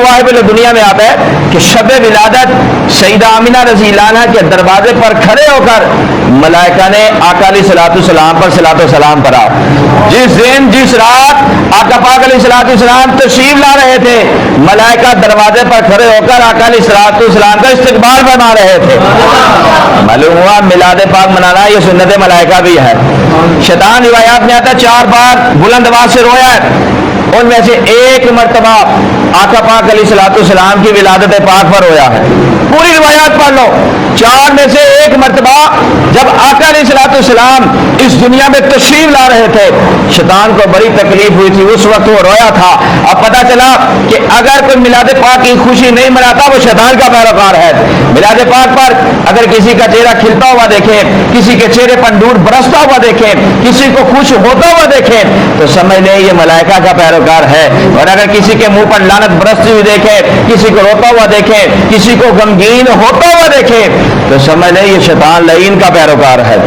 مواہب دنیا میں آتا ہے کہ شب ولادت سیدہ آمنہ رضی اللہ عنہ کے دروازے پر کھڑے ہو کر ملائکہ نے آقا علیہ الصلوۃ والسلام پر صلاۃ و سلام پڑھا. جس دن جس رات آقا پاک علیہ الصلوۃ والسلام تشریف لا رہے تھے، ملائکہ دروازے پر کھڑے ہو کر آقا علیہ الصلوۃ والسلام کا استقبال فرما رہے تھے. معلوم ہوا میلاد پاک منانا یہ سنت ملائکہ بھی ہے. شیطان روایات میں آتا ہے 4 بار بلند آواز سے رویا ہے، ان میں سے ایک مرتبہ آقا پاک علیہ الصلوۃ والسلام کی ولادت پاک پر رویا ہے. پوری روایات پڑھ لو. 4 میں سے ایک مرتبہ جب آقا علیہ الصلوۃ والسلام اس دنیا میں تشریف لا رہے تھے، شیطان کو بڑی تکلیف ہوئی تھی، اس وقت وہ رویا تھا. اب پتہ چلا کہ اگر کوئی میلاد پاک کی خوشی نہیں مناتا وہ شیطان کا پیروکار ہے. میلاد پاک پر اگر کسی کا چہرہ کھلتا ہوا دیکھیں، کسی کے چہرے پر نور برستا ہوا دیکھیں، کسی کو خوش ہوتا ہوا دیکھیں تو سمجھ لیں یہ ملائکہ کا پیروکار ہے. اور اگر کسی کے منہ پر لعنت برستی ہوئی دیکھیں، کسی کو روتا ہوا دیکھیں، کسی کو غمگین ہوتا ہوا دیکھیں تو سمجھ لیں یہ شیطان لعین کا پیروکار ہے.